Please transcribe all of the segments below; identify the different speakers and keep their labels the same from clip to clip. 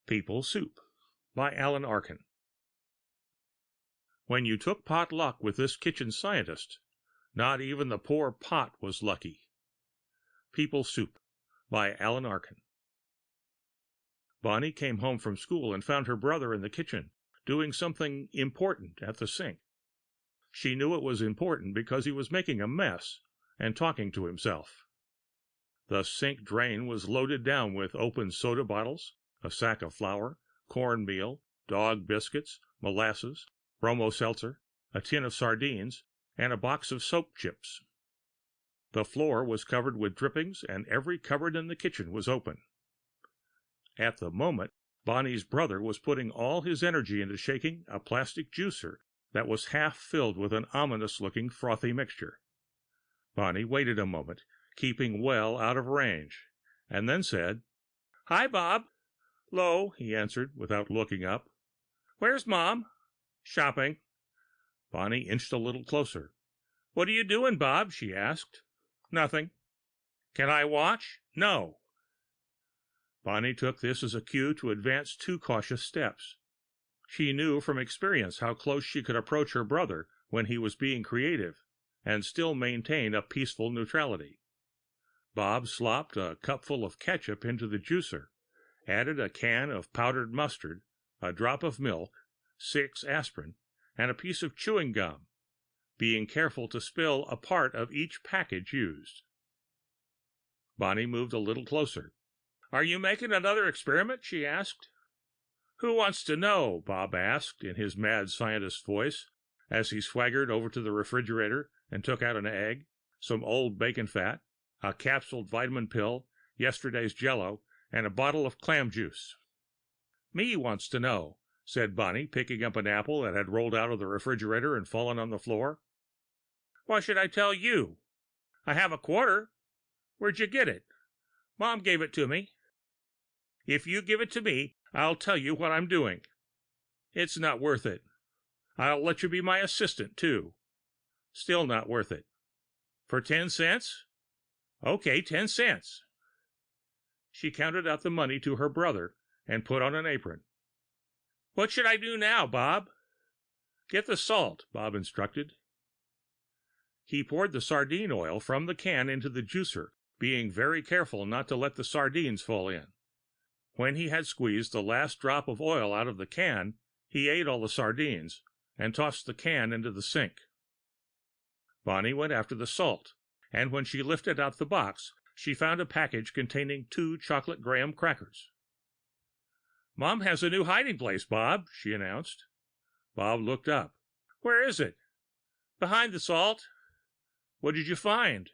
Speaker 1: People Soup by Alan Arkin. When you took pot luck with this kitchen scientist, not even the poor pot was lucky. People Soup by Alan Arkin. Bonnie came home from school and found her brother in the kitchen doing something important at the sink. She knew it was important because he was making a mess and talking to himself. The sink drain was loaded down with open soda bottles, a sack of flour, cornmeal, dog biscuits, molasses, bromo seltzer, a tin of sardines, and a box of soap chips. The floor was covered with drippings, and every cupboard in the kitchen was open. At the moment, Bonnie's brother was putting all his energy into shaking a plastic juicer that was half filled with an ominous-looking frothy mixture. Bonnie waited a moment, keeping well out of range, and then said, "Hi, Bob." "'Lo," he answered, without looking up. "Where's Mom?" "Shopping." Bonnie inched a little closer. "What are you doing, Bob?" she asked. "Nothing." "Can I watch?" "No." Bonnie took this as a cue to advance 2 cautious steps. She knew from experience how close she could approach her brother when he was being creative, and still maintain a peaceful neutrality. Bob slopped a cupful of ketchup into the juicer, added a can of powdered mustard, a drop of milk, 6 aspirin, and a piece of chewing gum, being careful to spill a part of each package used. Bonnie moved a little closer. "Are you making another experiment?" she asked. "Who wants to know?" Bob asked in his mad scientist voice, as he swaggered over to the refrigerator and took out an egg, some old bacon fat, a capsuled vitamin pill, yesterday's Jello, and a bottle of clam juice. "Me wants to know," said Bonnie, picking up an apple that had rolled out of the refrigerator and fallen on the floor. "Why should I tell you? I have a quarter. Where'd you get it?" "Mom gave it to me." "If you give it to me, I'll tell you what I'm doing." "It's not worth it." "I'll let you be my assistant, too." "Still not worth it." "For 10 cents?" "Okay, 10 cents." She counted out the money to her brother and put on an apron. "What should I do now, Bob?" "Get the salt," Bob instructed. He poured the sardine oil from the can into the juicer, being very careful not to let the sardines fall in. When he had squeezed the last drop of oil out of the can, he ate all the sardines and tossed the can into the sink. Bonnie went after the salt, and when she lifted out the box, she found a package containing 2 chocolate graham crackers. "Mom has a new hiding place, Bob," she announced. Bob looked up. "Where is it?" "Behind the salt." "What did you find?"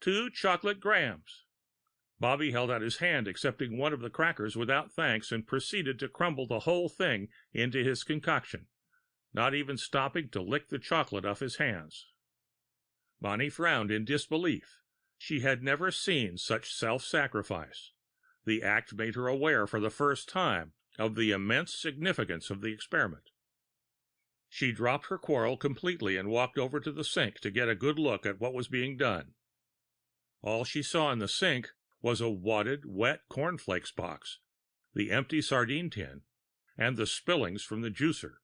Speaker 1: 2 chocolate grahams." Bobby held out his hand, accepting one of the crackers without thanks, and proceeded to crumble the whole thing into his concoction, not even stopping to lick the chocolate off his hands. Bonnie frowned in disbelief. She had never seen such self-sacrifice. The act made her aware for the first time of the immense significance of the experiment. She dropped her quarrel completely and walked over to the sink to get a good look at what was being done. All she saw in the sink was a wadded, wet cornflakes box, the empty sardine tin, and the spillings from the juicer,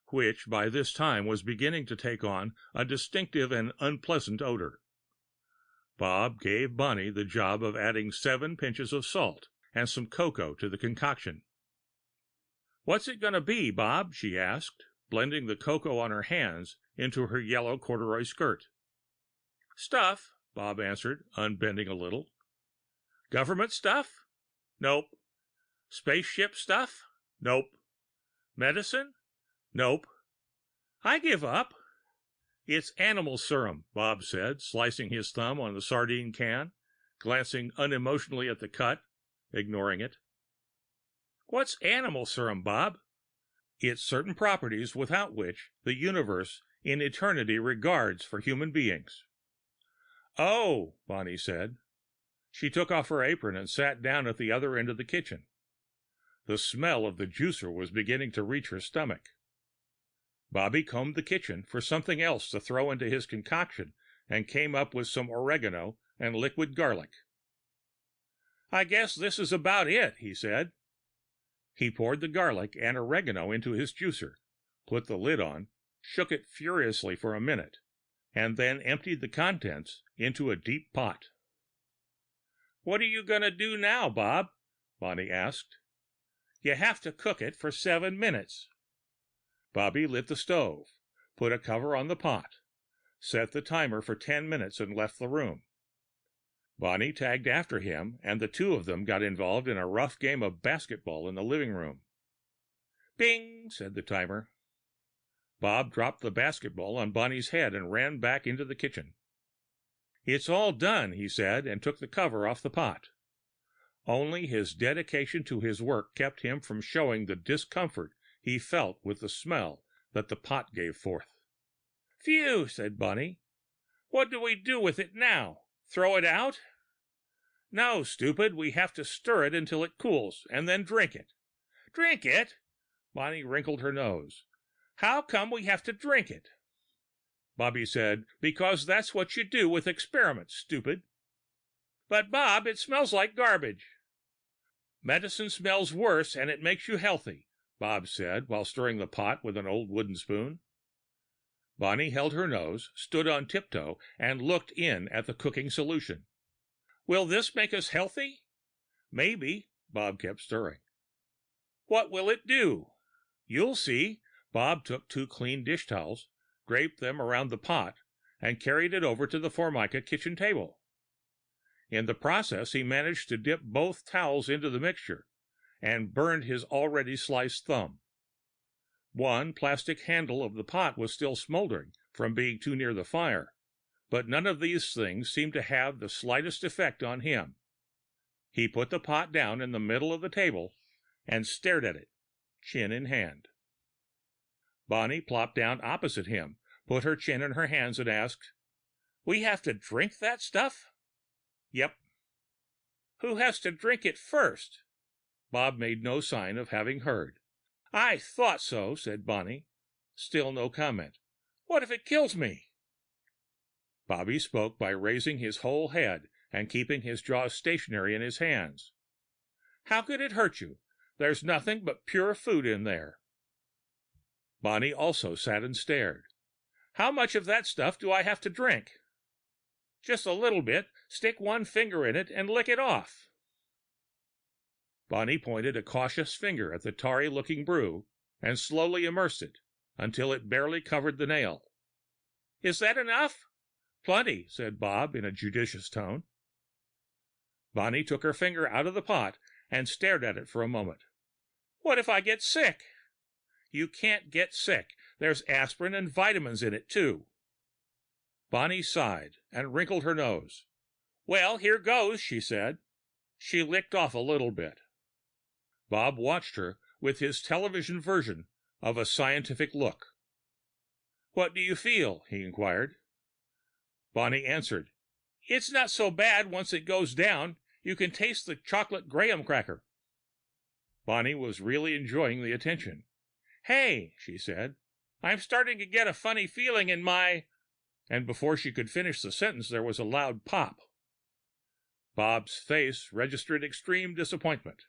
Speaker 1: which by this time was beginning to take on a distinctive and unpleasant odor. Bob gave Bonnie the job of adding 7 pinches of salt and some cocoa to the concoction. "What's it going to be, Bob?" she asked, blending the cocoa on her hands into her yellow corduroy skirt. "Stuff," Bob answered, unbending a little. "Government stuff?" "Nope." "Spaceship stuff?" "Nope." "Medicine?" "Nope." "I give up." "It's animal serum," Bob said, slicing his thumb on the sardine can, glancing unemotionally at the cut, ignoring it. "What's animal serum, Bob?" "It's certain properties without which the universe in eternity regards for human beings." "Oh," Bonnie said. She took off her apron and sat down at the other end of the kitchen. The smell of the juicer was beginning to reach her stomach. Bobby combed the kitchen for something else to throw into his concoction and came up with some oregano and liquid garlic. "I guess this is about it," he said. He poured the garlic and oregano into his juicer, put the lid on, shook it furiously for a minute, and then emptied the contents into a deep pot. "What are you going to do now, Bob?" Bonnie asked. "You have to cook it for 7 minutes." Bobby lit the stove, put a cover on the pot, set the timer for 10 minutes and left the room. Bonnie tagged after him, and the two of them got involved in a rough game of basketball in the living room. "Bing," said the timer. Bob dropped the basketball on Bonnie's head and ran back into the kitchen. "It's all done," he said, and took the cover off the pot. Only his dedication to his work kept him from showing the discomfort he felt with the smell that the pot gave forth. "Phew," said Bonnie. "What do we do with it now? Throw it out?" "No, stupid. We have to stir it until it cools, and then drink it." "Drink it?" Bonnie wrinkled her nose. "How come we have to drink it?" Bobby said, "Because that's what you do with experiments, stupid." "But Bob, it smells like garbage." "Medicine smells worse, and it makes you healthy," Bob said, while stirring the pot with an old wooden spoon. Bonnie held her nose, stood on tiptoe, and looked in at the cooking solution. "Will this make us healthy?" "Maybe." Bob kept stirring. "What will it do?" "You'll see." Bob took 2 clean dish towels, draped them around the pot, and carried it over to the Formica kitchen table. In the process, he managed to dip both towels into the mixture, and burned his already sliced thumb. One plastic handle of the pot was still smoldering from being too near the fire, but none of these things seemed to have the slightest effect on him. He put the pot down in the middle of the table and stared at it, chin in hand. Bonnie plopped down opposite him, put her chin in her hands, and asked, "We have to drink that stuff?" "Yep." "Who has to drink it first?" Bob made no sign of having heard. "I thought so," said Bonnie. Still no comment. "What if it kills me?" Bobby spoke by raising his whole head and keeping his jaws stationary in his hands. "How could it hurt you? There's nothing but pure food in there." Bonnie also sat and stared. "How much of that stuff do I have to drink?" "Just a little bit. Stick one finger in it and lick it off." Bonnie pointed a cautious finger at the tarry-looking brew and slowly immersed it until it barely covered the nail. "Is that enough?" "Plenty," said Bob in a judicious tone. Bonnie took her finger out of the pot and stared at it for a moment. "What if I get sick?" "You can't get sick. There's aspirin and vitamins in it, too." Bonnie sighed and wrinkled her nose. "Well, here goes," she said. She licked off a little bit. Bob watched her with his television version of a scientific look. "What do you feel?" he inquired. Bonnie answered, "It's not so bad once it goes down. You can taste the chocolate graham cracker." Bonnie was really enjoying the attention. "Hey," she said, "I'm starting to get a funny feeling in my—" And before she could finish the sentence, there was a loud pop. Bob's face registered extreme disappointment.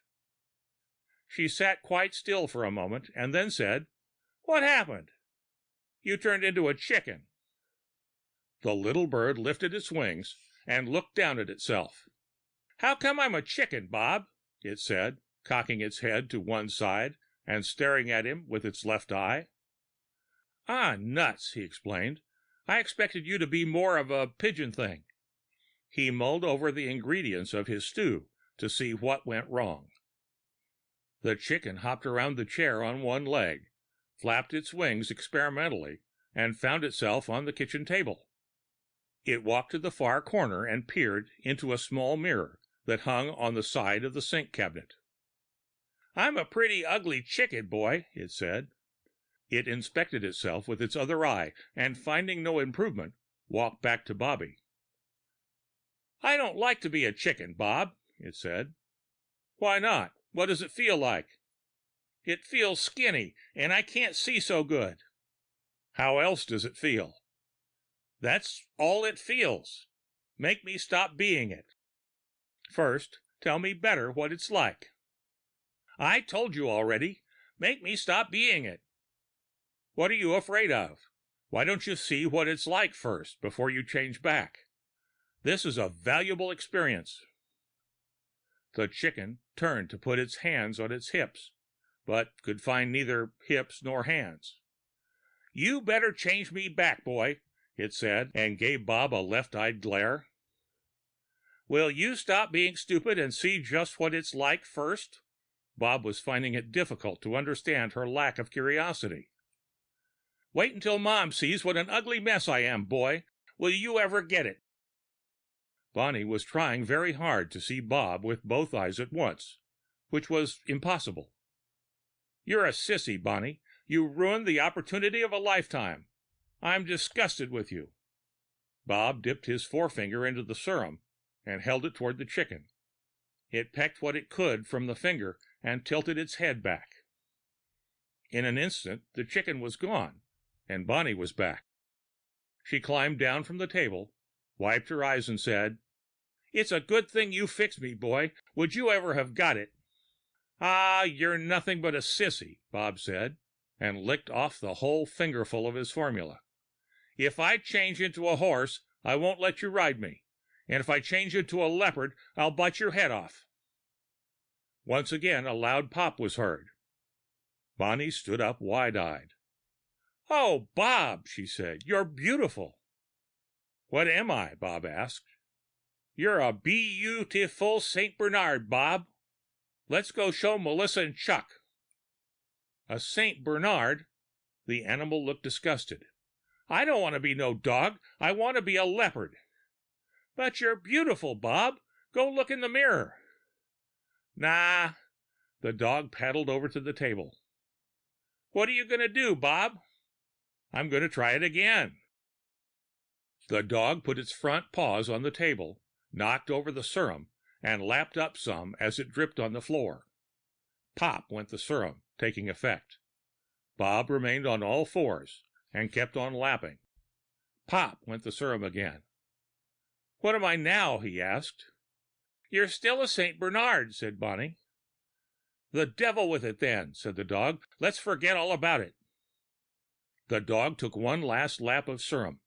Speaker 1: She sat quite still for a moment and then said, "What happened?" "You turned into a chicken." The little bird lifted its wings and looked down at itself. "How come I'm a chicken, Bob?" it said, cocking its head to one side and staring at him with its left eye. "Ah, nuts," he explained. "I expected you to be more of a pigeon thing." He mulled over the ingredients of his stew to see what went wrong. The chicken hopped around the chair on one leg, flapped its wings experimentally, and found itself on the kitchen table. It walked to the far corner and peered into a small mirror that hung on the side of the sink cabinet. "I'm a pretty ugly chicken, boy," it said. It inspected itself with its other eye, and finding no improvement, walked back to Bobby. "I don't like to be a chicken, Bob," it said. "Why not? What does it feel like?" "It feels skinny, and I can't see so good." "How else does it feel?" "That's all it feels. Make me stop being it." "First, tell me better what it's like." I told you already. Make me stop being it. What are you afraid of? Why don't you see what it's like first, before you change back? This is a valuable experience. The chicken turned to put its hands on its hips, but could find neither hips nor hands. You better change me back, boy, it said, and gave Bob a left-eyed glare. Will you stop being stupid and see just what it's like first? Bob was finding it difficult to understand her lack of curiosity. Wait until Mom sees what an ugly mess I am, boy. Will you ever get it? Bonnie was trying very hard to see Bob with both eyes at once, which was impossible. You're a sissy, Bonnie. You ruined the opportunity of a lifetime. I'm disgusted with you. Bob dipped his forefinger into the serum and held it toward the chicken. It pecked what it could from the finger and tilted its head back. In an instant, the chicken was gone, and Bonnie was back. She climbed down from the table, wiped her eyes, and said, It's a good thing you fixed me, boy. Would you ever have got it? Ah, you're nothing but a sissy, Bob said, and licked off the whole fingerful of his formula. If I change into a horse, I won't let you ride me. And if I change into a leopard, I'll bite your head off. Once again, a loud pop was heard. Bonnie stood up wide-eyed. Oh, Bob, she said, you're beautiful. What am I? Bob asked. You're a beautiful St. Bernard, Bob. Let's go show Melissa and Chuck. A St. Bernard? The animal looked disgusted. I don't want to be no dog. I want to be a leopard. But you're beautiful, Bob. Go look in the mirror. Nah. The dog paddled over to the table. What are you going to do, Bob? I'm going to try it again. The dog put its front paws on the table, knocked over the serum, and lapped up some as it dripped on the floor. Pop went the serum, taking effect. Bob remained on all fours and kept on lapping. Pop went the serum again. What am I now? He asked. You're still a St. Bernard, said Bonnie. The devil with it then, said the dog. Let's forget all about it. The dog took one last lap of serum.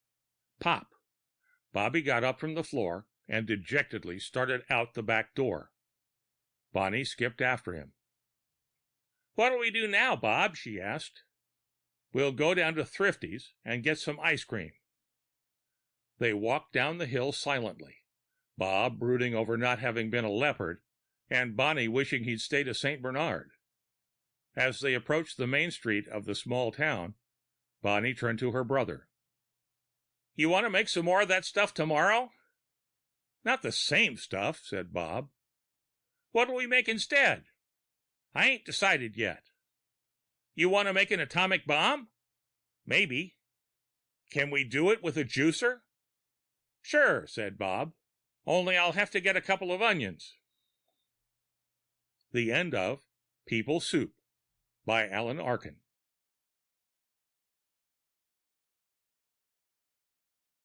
Speaker 1: Pop. Bobby got up from the floor and dejectedly started out the back door. Bonnie skipped after him. What'll we do now, Bob? She asked. We'll go down to Thrifty's and get some ice cream. They walked down the hill silently, Bob brooding over not having been a leopard, and Bonnie wishing he'd stayed a St. Bernard. As they approached the main street of the small town, Bonnie turned to her brother. You want to make some more of that stuff tomorrow? Not the same stuff, said Bob. What'll we make instead? I ain't decided yet. You want to make an atomic bomb? Maybe. Can we do it with a juicer? Sure, said Bob. Only I'll have to get a couple of onions. The end of People Soup by Alan Arkin.